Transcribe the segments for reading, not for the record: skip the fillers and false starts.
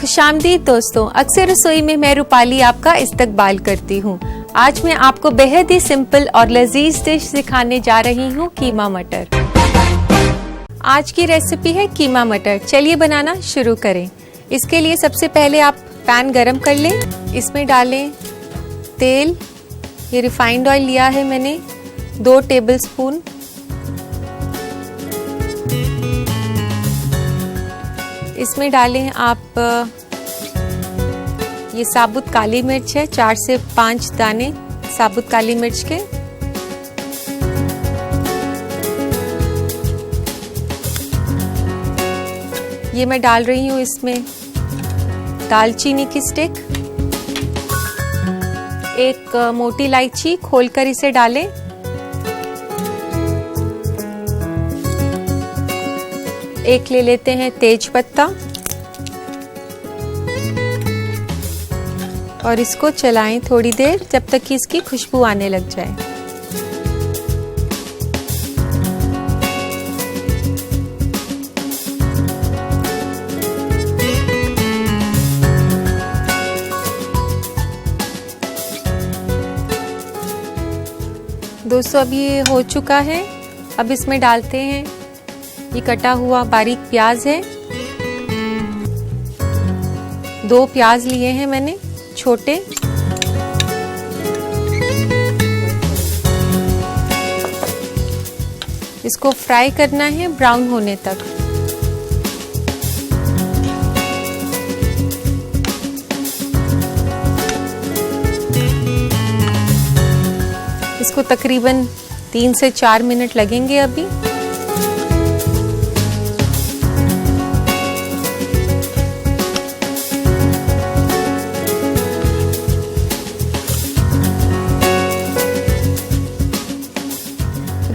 खुशामदीद दोस्तों, अक्सर रसोई में मैं रूपाली आपका इस्तकबाल करती हूँ। आज मैं आपको बेहद ही सिंपल और लजीज डिश सिखाने जा रही हूँ, कीमा मटर। आज की रेसिपी है कीमा मटर। चलिए बनाना शुरू करें। इसके लिए सबसे पहले आप पैन गरम कर लें। इसमें डालें तेल। ये रिफाइंड ऑयल लिया है मैंने 2 टेबलस्पून। इसमें डालें आप ये साबुत काली मिर्च है, 4 से 5 दाने साबुत काली मिर्च के। ये मैं डाल रही हूँ इसमें दालचीनी की स्टिक, एक मोटी इलायची खोलकर इसे डालें। एक ले लेते हैं तेज पत्ता और इसको चलाएं थोड़ी देर जब तक कि इसकी खुशबू आने लग जाए। दोस्तों अब ये हो चुका है। अब इसमें डालते हैं ये कटा हुआ बारीक प्याज है। 2 प्याज लिए हैं मैंने छोटे। इसको फ्राई करना है ब्राउन होने तक। इसको तकरीबन 3 से 4 मिनट लगेंगे अभी।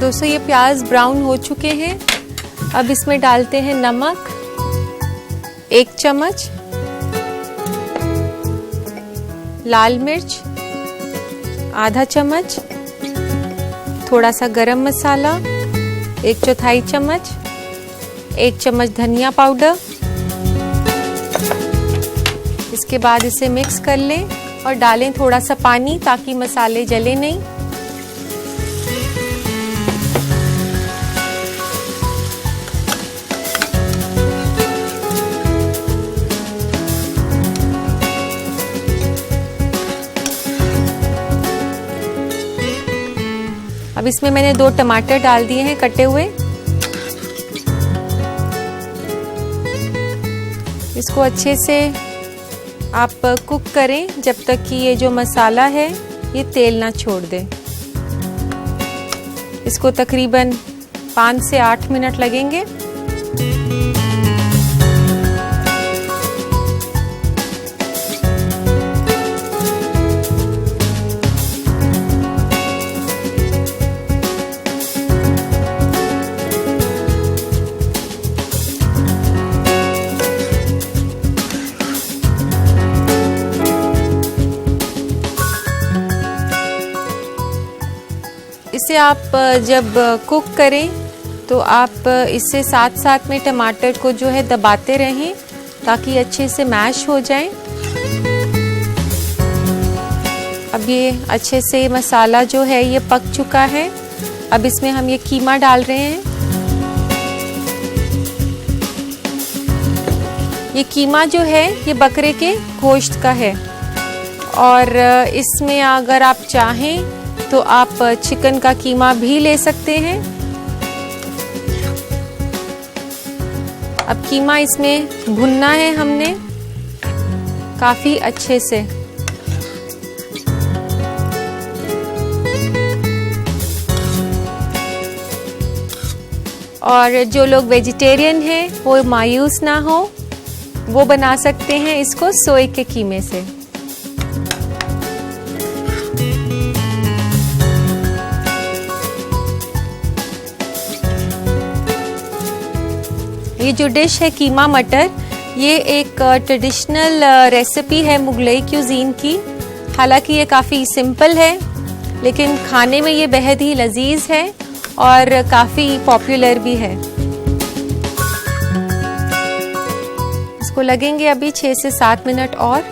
दोस्तों ये प्याज ब्राउन हो चुके हैं। अब इसमें डालते हैं नमक 1 चम्मच, लाल मिर्च आधा चम्मच, थोड़ा सा गरम मसाला 1/4 चम्मच, 1 चम्मच धनिया पाउडर। इसके बाद इसे मिक्स कर लें और डालें थोड़ा सा पानी ताकि मसाले जले नहीं। अब इसमें मैंने 2 टमाटर डाल दिए हैं कटे हुए। इसको अच्छे से आप कुक करें जब तक कि ये जो मसाला है ये तेल ना छोड़ दे। इसको तकरीबन 5 से 8 मिनट लगेंगे। इसे आप जब कुक करें तो आप इससे साथ साथ में टमाटर को जो है दबाते रहें ताकि अच्छे से मैश हो जाए। अब ये अच्छे से मसाला जो है ये पक चुका है। अब इसमें हम ये कीमा डाल रहे हैं। ये कीमा जो है ये बकरे के गोश्त का है और इसमें अगर आप चाहें तो आप चिकन का कीमा भी ले सकते हैं। अब कीमा इसमें भुनना है हमने काफी अच्छे से। और जो लोग वेजिटेरियन हैं वो मायूस ना हो, वो बना सकते हैं इसको सोए के कीमे से। ये जो डिश है कीमा मटर, ये एक ट्रेडिशनल रेसिपी है मुगलई क्यूजीन की। हालांकि ये काफ़ी सिंपल है लेकिन खाने में ये बेहद ही लजीज है और काफ़ी पॉपुलर भी है। इसको लगेंगे अभी 6 से 7 मिनट और।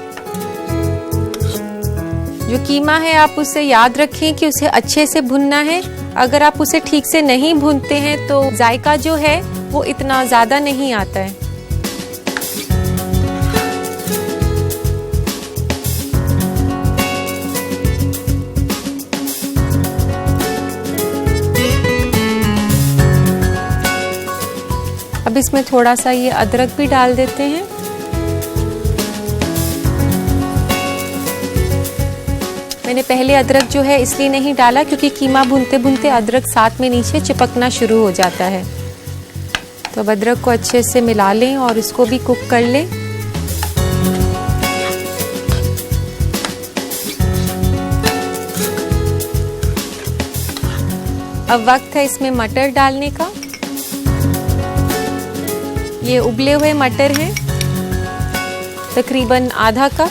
जो कीमा है आप उसे याद रखें कि उसे अच्छे से भुनना है। अगर आप उसे ठीक से नहीं भूनते हैं तो जायका जो है वो इतना ज़्यादा नहीं आता है। अब इसमें थोड़ा सा ये अदरक भी डाल देते हैं। मैंने पहले अदरक जो है इसलिए नहीं डाला क्योंकि कीमा भूनते भूनते अदरक साथ में नीचे चिपकना शुरू हो जाता है। तो अब अदरक को अच्छे से मिला लें और इसको भी कुक कर लें। अब वक्त है इसमें मटर डालने का। ये उबले हुए मटर हैं, तकरीबन आधा कप।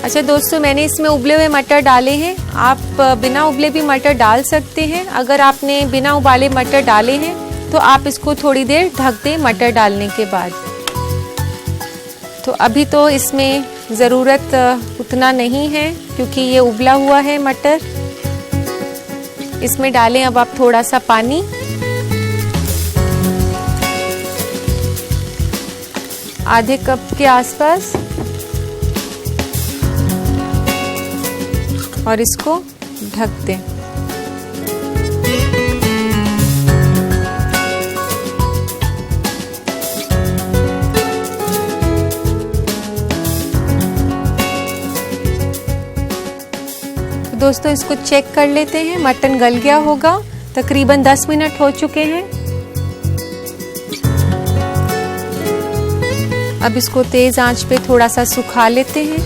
अच्छा दोस्तों, मैंने इसमें उबले हुए मटर डाले हैं। आप बिना उबले भी मटर डाल सकते हैं। अगर आपने बिना उबाले मटर डाले हैं तो आप इसको थोड़ी देर ढक दें मटर डालने के बाद। तो अभी तो इसमें ज़रूरत उतना नहीं है क्योंकि ये उबला हुआ है मटर। इसमें डालें अब आप थोड़ा सा पानी। आधे कप के आसपास, और इसको ढक दें। दोस्तों इसको चेक कर लेते हैं, मटन गल गया होगा। तकरीबन 10 मिनट हो चुके हैं। अब इसको तेज आंच पे थोड़ा सा सुखा लेते हैं।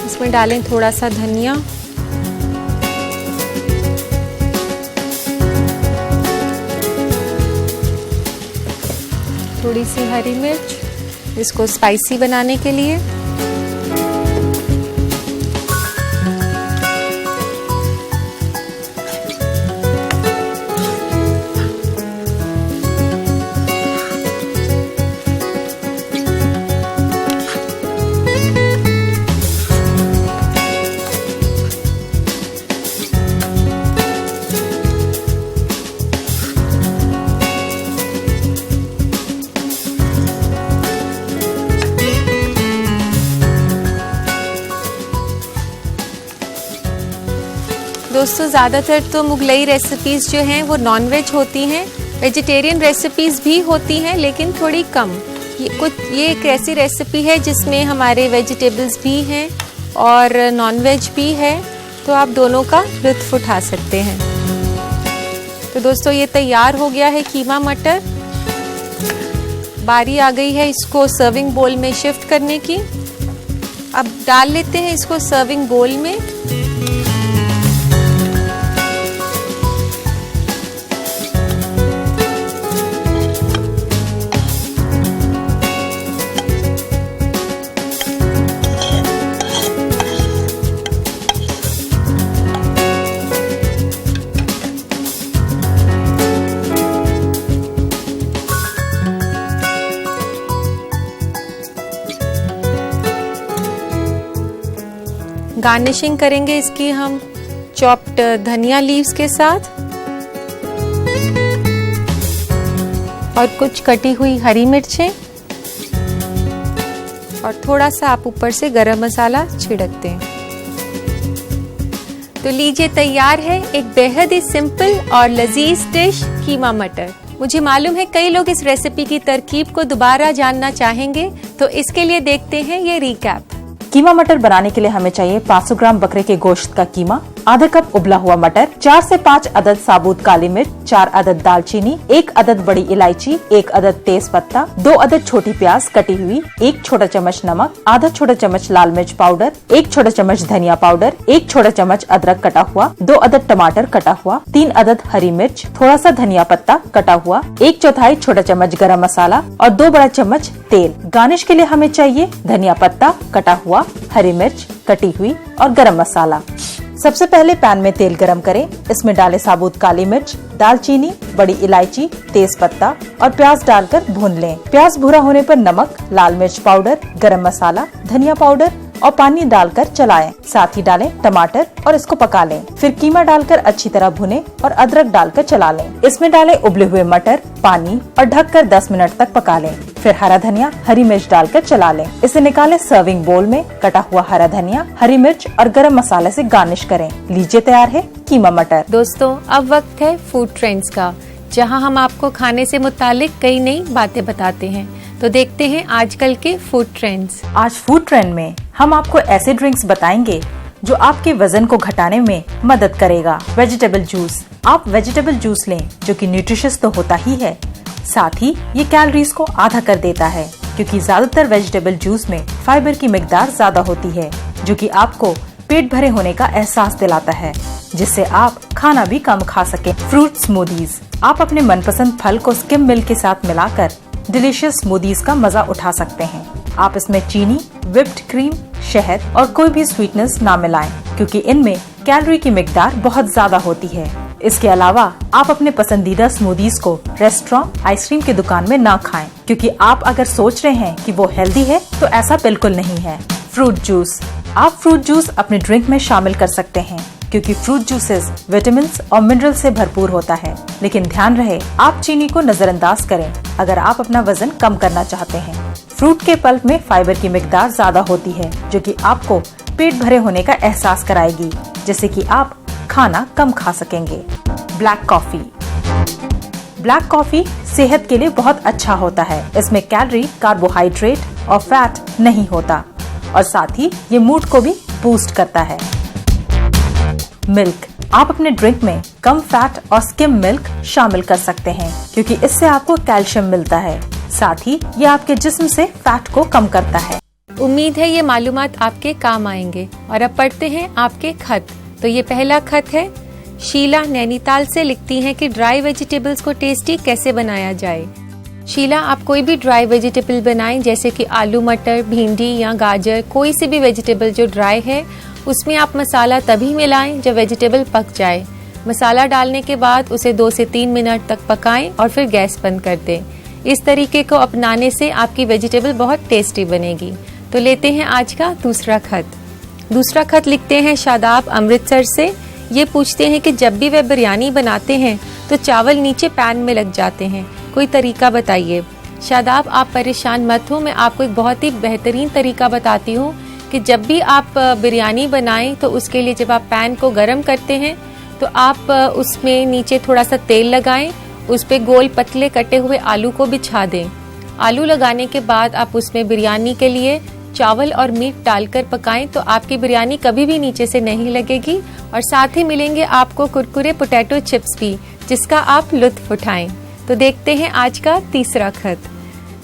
इसमें डालें थोड़ा सा धनिया, थोड़ी सी हरी मिर्च, इसको स्पाइसी बनाने के लिए। दोस्तों ज़्यादातर तो मुगलई रेसिपीज़ जो हैं वो नॉनवेज होती हैं। वेजिटेरियन रेसिपीज़ भी होती हैं लेकिन थोड़ी कम। ये एक ऐसी रेसिपी है जिसमें हमारे वेजिटेबल्स भी हैं और नॉनवेज भी है, तो आप दोनों का लुत्फ़ उठा सकते हैं। तो दोस्तों ये तैयार हो गया है कीमा मटर। बारी आ गई है इसको सर्विंग बोल में शिफ्ट करने की। अब डाल लेते हैं इसको सर्विंग बोल में। गार्निशिंग करेंगे इसकी हम चॉप्ड धनिया लीव्स के साथ और कुछ कटी हुई हरी मिर्चें, और थोड़ा सा आप ऊपर से गरम मसाला छिड़क दें। तो लीजिए तैयार है एक बेहद ही सिंपल और लजीज डिश कीमा मटर। मुझे मालूम है कई लोग इस रेसिपी की तरकीब को दोबारा जानना चाहेंगे, तो इसके लिए देखते हैं ये रिकैप। कीमा मटर बनाने के लिए हमें चाहिए 500 ग्राम बकरे के गोश्त का कीमा, आधा कप उबला हुआ मटर, 4 से 5 अदद साबुत काली मिर्च, 4 अदद दालचीनी, 1 अदद बड़ी इलायची, 1 अदद तेज पत्ता, 2 अदद छोटी प्याज कटी हुई, 1 छोटा चम्मच नमक, आधा छोटा चम्मच लाल मिर्च पाउडर, 1 छोटा चम्मच धनिया पाउडर, 1 छोटा चम्मच अदरक कटा हुआ, 2 अदद टमाटर कटा हुआ, 3 अदद हरी मिर्च, थोड़ा सा धनिया पत्ता कटा हुआ, 1/4 छोटा चम्मच गरम मसाला और 2 बड़ा चम्मच तेल। गार्निश के लिए हमें चाहिए धनिया पत्ता कटा हुआ, हरी मिर्च कटी हुई और गरम मसाला। सबसे पहले पैन में तेल गरम करें। इसमें डालें साबुत काली मिर्च, दालचीनी, बड़ी इलायची, तेज पत्ता और प्याज डालकर भून लें। प्याज भूरा होने पर नमक, लाल मिर्च पाउडर, गरम मसाला, धनिया पाउडर और पानी डालकर चलाएं। साथ ही डालें टमाटर और इसको पका लें। फिर कीमा डालकर अच्छी तरह भुनें और अदरक डालकर चला लें। इसमें डालें उबले हुए मटर, पानी और ढककर 10 मिनट तक पका लें। फिर हरा धनिया, हरी मिर्च डालकर चला लें। इसे निकालें सर्विंग बोल में। कटा हुआ हरा धनिया, हरी मिर्च और गरम मसाले से गार्निश करें। लीजिए तैयार है कीमा मटर। दोस्तों, अब वक्त है फूड ट्रेंड्स का, जहां हम आपको खाने से मुतालिक कई नई बातें बताते हैं। तो देखते हैं आजकल के फूड ट्रेंड्स। आज फूड ट्रेंड में हम आपको ऐसे ड्रिंक्स बताएंगे जो आपके वजन को घटाने में मदद करेगा। Vegetable juice. आप वेजिटेबल जूस लें जो कि न्यूट्रिशियस तो होता ही है, साथ ही ये कैलोरीज को आधा कर देता है, क्योंकि ज्यादातर वेजिटेबल जूस में फाइबर की मिकदार ज्यादा होती है, जो कि आपको पेट भरे होने का एहसास दिलाता है, जिससे आप खाना भी कम खा सकें। Fruit smoothies. आप अपने मनपसंद फल को स्किम मिल्क के साथ मिलाकर डिलीशियस स्मूदीज का मजा उठा सकते हैं। आप इसमें चीनी, व्हिप्ड क्रीम, शहद और कोई भी स्वीटनेस ना मिलाएं, क्योंकि इनमें कैलोरी की मिकदार बहुत ज्यादा होती है। इसके अलावा आप अपने पसंदीदा स्मूदीज को रेस्टोरेंट, आइसक्रीम की दुकान में ना खाएं, क्योंकि आप अगर सोच रहे हैं कि वो हेल्दी है तो ऐसा बिल्कुल नहीं है। Fruit juice. आप फ्रूट जूस अपने ड्रिंक में शामिल कर सकते हैं, क्योंकि फ्रूट जूसेस विटामिन और मिनरल से भरपूर होता है। लेकिन ध्यान रहे, आप चीनी को नजरअंदाज करें अगर आप अपना वजन कम करना चाहते हैं। फ्रूट के पल्प में फाइबर की मिकदार ज्यादा होती है, जो कि आपको पेट भरे होने का एहसास कराएगी, जिससे कि आप खाना कम खा सकेंगे। Black coffee. ब्लैक कॉफी सेहत के लिए बहुत अच्छा होता है। इसमें कैलोरी, कार्बोहाइड्रेट और फैट नहीं होता, और साथ ही ये मूड को भी बूस्ट करता है। मिल्क। आप अपने ड्रिंक में कम फैट और स्किम मिल्क शामिल कर सकते हैं, क्योंकि इससे आपको कैल्शियम मिलता है। साथ ही ये आपके जिस्म से फैट को कम करता है। उम्मीद है ये मालूमात आपके काम आएंगे। और अब पढ़ते हैं आपके खत। तो ये पहला खत है। शीला नैनीताल से लिखती हैं कि ड्राई वेजिटेबल्स को टेस्टी कैसे बनाया जाए। शीला, आप कोई भी ड्राई वेजिटेबल बनाएं, जैसे कि आलू, मटर, भिंडी या गाजर, कोई सी भी वेजिटेबल जो ड्राई है, उसमें आप मसाला तभी मिलाएं जब वेजिटेबल पक जाए। मसाला डालने के बाद उसे 2 से 3 मिनट तक पकाएं और फिर गैस बंद कर दें। इस तरीके को अपनाने से आपकी वेजिटेबल बहुत टेस्टी बनेगी। तो लेते हैं आज का दूसरा खत। दूसरा खत लिखते हैं शादाब अमृतसर से। ये पूछते हैं कि जब भी वे बिरयानी बनाते हैं तो चावल नीचे पैन में लग जाते हैं, कोई तरीका बताइए। शादाब, आप परेशान मत हो, मैं आपको एक बहुत ही बेहतरीन तरीका बताती हूँ कि जब भी आप बिरयानी बनाएं तो उसके लिए जब आप पैन को गर्म करते हैं तो आप उसमें नीचे थोड़ा सा तेल लगाएं, उस पे गोल पतले कटे हुए आलू को बिछा दें। आलू लगाने के बाद आप उसमें बिरयानी के लिए चावल और मीट डालकर पकाएं, तो आपकी बिरयानी कभी भी नीचे से नहीं लगेगी, और साथ ही मिलेंगे आपको कुरकुरे पोटैटो चिप्स भी, जिसका आप लुत्फ उठाएं। तो देखते हैं आज का तीसरा खत।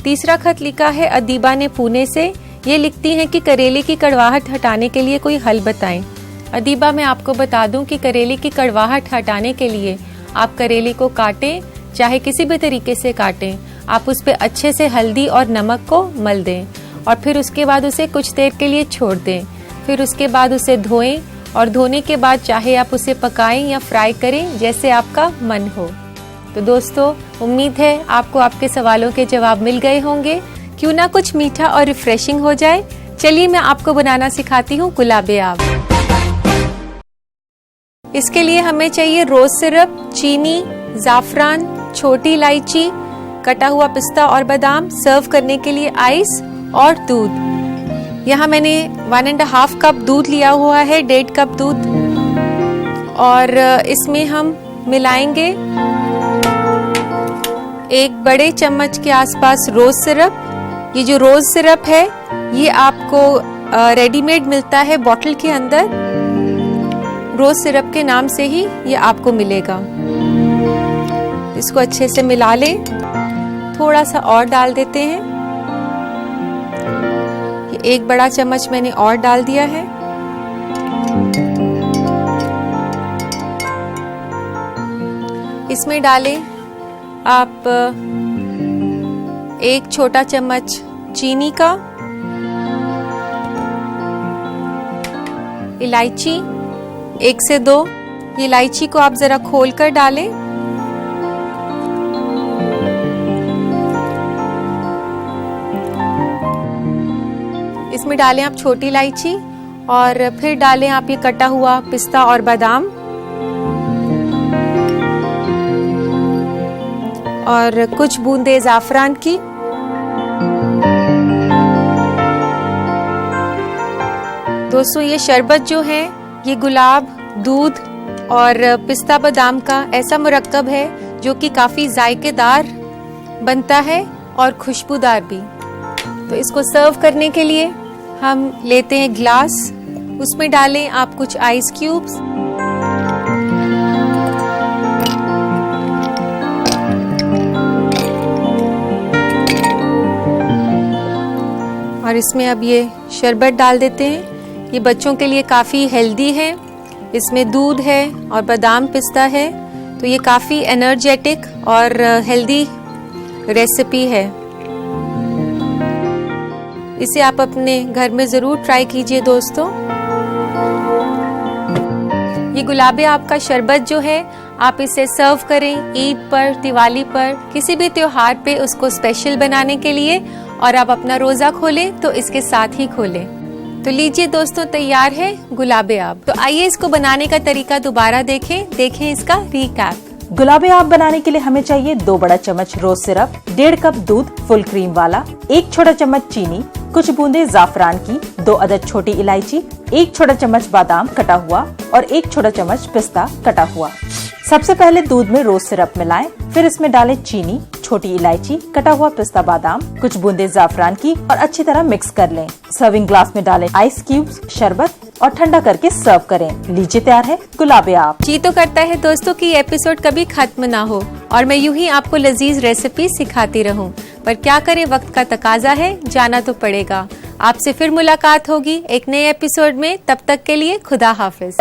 तीसरा खत लिखा है अदीबा ने पुणे से। ये लिखती हैं कि करेले की कड़वाहट हटाने के लिए कोई हल बताएं। अदीबा, मैं आपको बता दूं कि करेले की कड़वाहट हटाने के लिए आप करेले को काटें, चाहे किसी भी तरीके से काटें। आप उस पे अच्छे से हल्दी और नमक को मल दें और फिर उसके बाद उसे कुछ देर के लिए छोड़ दें। फिर उसके बाद उसे धोएं, और धोने के बाद चाहे आप उसे पकाएं या फ्राई करें, जैसे आपका मन हो। तो दोस्तों, उम्मीद है आपको आपके सवालों के जवाब मिल गए होंगे। क्यों ना कुछ मीठा और रिफ्रेशिंग हो जाए। चलिए मैं आपको बनाना सिखाती हूँ गुलाबे आम। इसके लिए हमें चाहिए रोज सिरप, चीनी, जाफरान, छोटी इलायची, कटा हुआ पिस्ता और बादाम, सर्व करने के लिए आइस और दूध। यहाँ मैंने 1.5 कप दूध लिया हुआ है, 1.5 कप दूध, और इसमें हम मिलाएंगे 1 बड़े चम्मच के आसपास रोज सिरप। ये जो रोज सिरप है ये आपको रेडीमेड मिलता है बॉटल के अंदर। रोज सिरप के नाम से ही ये आपको मिलेगा। इसको अच्छे से मिला लें। थोड़ा सा और डाल देते हैं। ये 1 बड़ा चम्मच मैंने और डाल दिया है। इसमें डालें आप 1 छोटा चम्मच चीनी का, इलायची 1 से 2। इलायची को आप जरा खोल कर डालें। इसमें डालें आप छोटी इलायची और फिर डालें आप ये कटा हुआ पिस्ता और बादाम और कुछ बूंदे ज़ाफ़रान की। दोस्तों ये शरबत जो है ये गुलाब, दूध और पिस्ता बादाम का ऐसा मुरक्कब है जो कि काफ़ी जायकेदार बनता है और खुशबूदार भी। तो इसको सर्व करने के लिए हम लेते हैं ग्लास, उसमें डालें आप कुछ आइस क्यूब्स और इसमें अब ये शरबत डाल देते हैं। ये बच्चों के लिए काफ़ी हेल्दी है। इसमें दूध है और बादाम पिस्ता है, तो ये काफ़ी एनर्जेटिक और हेल्दी रेसिपी है। इसे आप अपने घर में ज़रूर ट्राई कीजिए दोस्तों। ये गुलाबे आपका शरबत जो है आप इसे सर्व करें ईद पर, दिवाली पर, किसी भी त्योहार पे उसको स्पेशल बनाने के लिए, और आप अपना रोज़ा खोलें तो इसके साथ ही खोलें। तो लीजिए दोस्तों, तैयार है गुलाबे आब। तो आइए इसको बनाने का तरीका दोबारा देखें इसका रिकैप। गुलाबे आब बनाने के लिए हमें चाहिए 2 बड़ा चम्मच रोज सिरप, 1.5 कप दूध फुल क्रीम वाला, 1 छोटा चम्मच चीनी, कुछ बूंदे ज़ाफ़रान की, 2 अदद छोटी इलायची, 1 छोटा चम्मच बादाम कटा हुआ और 1 छोटा चम्मच पिस्ता कटा हुआ। सबसे पहले दूध में रोज सिरप मिलाएं, फिर इसमें डालें चीनी, छोटी इलायची, कटा हुआ पिस्ता बादाम, कुछ बूंदे ज़ाफ़रान की और अच्छी तरह मिक्स कर लें। सर्विंग ग्लास में डालें आइस क्यूब्स, शरबत और ठंडा करके सर्व करें। लीजिए तैयार है गुलाबे आब। जी तो करता है दोस्तों कि ये एपिसोड कभी खत्म ना हो और मैं यूं ही आपको लजीज रेसिपी सिखाती रहूं, पर क्या करें, वक्त का तकाजा है, जाना तो पड़ेगा। आपसे फिर मुलाकात होगी एक नए एपिसोड में। तब तक के लिए खुदा हाफिज।